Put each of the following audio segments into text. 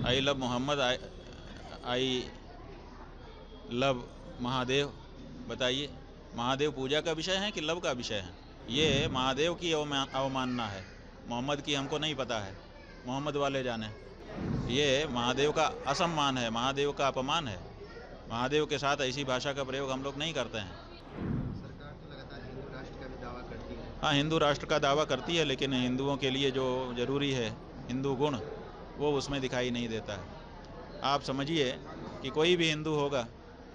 I love Mohammad, I love Mahadev. बताइए, महादेव पूजा का विषय है कि लव का विषय है? ये महादेव की अवमानना है, मोहम्मद की हमको नहीं पता है, मोहम्मद वाले जाने। ये महादेव का असम्मान है, महादेव का अपमान है। महादेव के साथ ऐसी भाषा का प्रयोग हम लोग नहीं करते हैं। सरकार तो लगातार हिंदू राष्ट्र का भी दावा करती है। हाँ, हिंदू राष्ट्र का दावा करती है, लेकिन हिंदुओं के लिए जो जरूरी है हिंदू गुण, वो उसमें दिखाई नहीं देता है। आप समझिए कि कोई भी हिंदू होगा,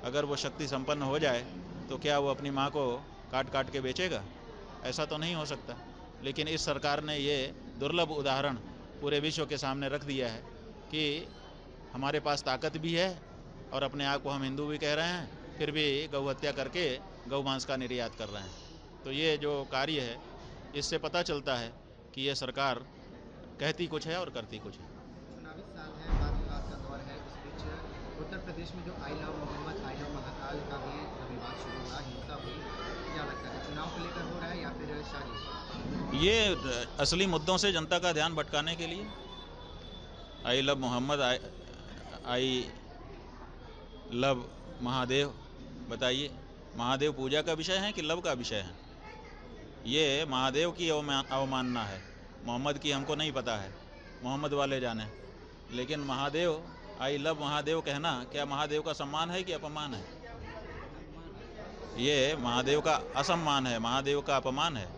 अगर वो शक्ति संपन्न हो जाए तो क्या वो अपनी माँ को काट काट के बेचेगा? ऐसा तो नहीं हो सकता। लेकिन इस सरकार ने ये दुर्लभ उदाहरण पूरे विश्व के सामने रख दिया है कि हमारे पास ताकत भी है और अपने आप को हम हिंदू भी कह रहे हैं, फिर भी गौ हत्या करके गौ मांस का निर्यात कर रहे हैं। तो ये जो कार्य है, इससे पता चलता है कि ये सरकार कहती कुछ है और करती कुछ है। चुनावी साल है, वाद विवाद का दौर है। इस बीच उत्तर प्रदेश में जो I love Mohammad, I love Mahakal का भी विवाद शुरू हुआ, हिंसा हुई। क्या लगता है, चुनाव को लेकर हो रहा है या फिर साजिश? ये असली मुद्दों से जनता का ध्यान भटकाने के लिए। I love Mohammad, I love Mahadev. बताइए, महादेव पूजा का विषय है कि लव का विषय है? ये महादेव की अवमानना है, मोहम्मद की हमको नहीं पता है, मोहम्मद वाले जाने। लेकिन महादेव, आई लव महादेव कहना क्या महादेव का सम्मान है कि अपमान है? ये महादेव का असम्मान है, महादेव का अपमान है।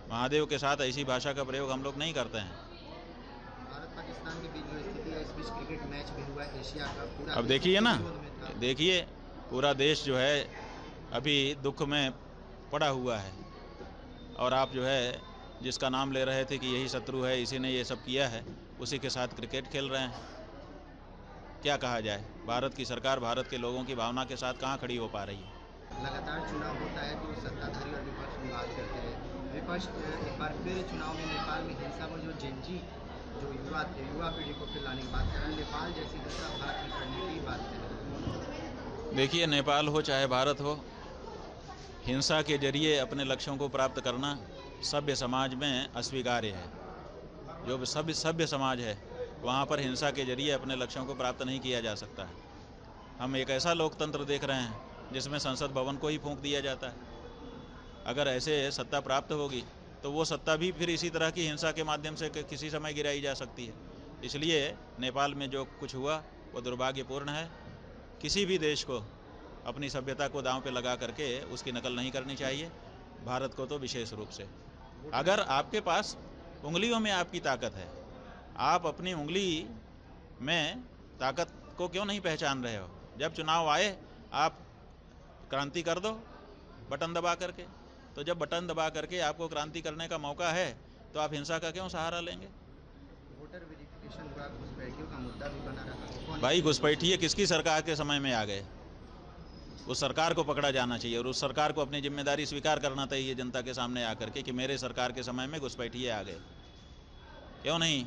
महादेव के साथ ऐसी भाषा का प्रयोग हम लोग नहीं करते हैं। भारत पाकिस्तान के बीच जो स्थिति है, इस बीच क्रिकेट मैच भी हुआ एशिया का, पूरा अब देश देखिए ना, इसके विरोध में था। देखिए, पूरा देश जो है अभी दुख में पड़ा हुआ है, और आप जो है जिसका नाम ले रहे थे कि यही शत्रु है, इसी ने ये सब किया है, उसी के साथ क्रिकेट खेल रहे हैं। क्या कहा जाए? भारत की सरकार भारत के लोगों की भावना के साथ कहाँ खड़ी हो पा रही है? लगातार चुनाव होता है तो सत्ताधारी और विपक्ष विवाद करते हैं। विपक्ष एक बार फिर चुनाव में नेपाल में हिंसा में जो जेनजी जो युवा थे, युवा पीढ़ी को फिर लाने की बात कर रहे हैं। नेपाल जैसी दूसरा भारत में करने की बात कर रहे हैं। देखिए, नेपाल हो चाहे भारत हो, हिंसा के जरिए अपने लक्ष्यों को प्राप्त करना सभ्य समाज में अस्वीकार्य है। जो सभ्य समाज है, वहाँ पर हिंसा के जरिए अपने लक्ष्यों को प्राप्त नहीं किया जा सकता है। हम एक ऐसा लोकतंत्र देख रहे हैं जिसमें संसद भवन को ही फूंक दिया जाता है। अगर ऐसे सत्ता प्राप्त होगी तो वो सत्ता भी फिर इसी तरह की हिंसा के माध्यम से किसी समय गिराई जा सकती है। इसलिए नेपाल में जो कुछ हुआ वो दुर्भाग्यपूर्ण है। किसी भी देश को अपनी सभ्यता को दांव पे लगा करके उसकी नकल नहीं करनी चाहिए, भारत को तो विशेष रूप से। अगर आपके पास उंगलियों में आपकी ताकत है, आप अपनी उंगली में ताकत को क्यों नहीं पहचान रहे हो? जब चुनाव आए आप क्रांति कर दो बटन दबा करके। तो जब बटन दबा करके आपको क्रांति करने का मौका है तो आप हिंसा का क्यों सहारा लेंगे? वोटर वेरिफिकेशन हुआ, घुसपैठियों का मुद्दा भी बना रहा। भाई, घुसपैठिए किसकी सरकार के समय में आ गए? उस सरकार को पकड़ा जाना चाहिए और उस सरकार को अपनी जिम्मेदारी स्वीकार करना चाहिए जनता के सामने आकर के कि मेरे सरकार के समय में घुसपैठिए आ गए। क्यों नहीं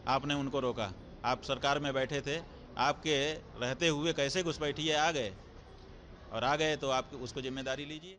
आपने उनको रोका? आप सरकार में बैठे थे, आपके रहते हुए कैसे घुसपैठिए आ गए? और आ गए तो आप उसको जिम्मेदारी लीजिए।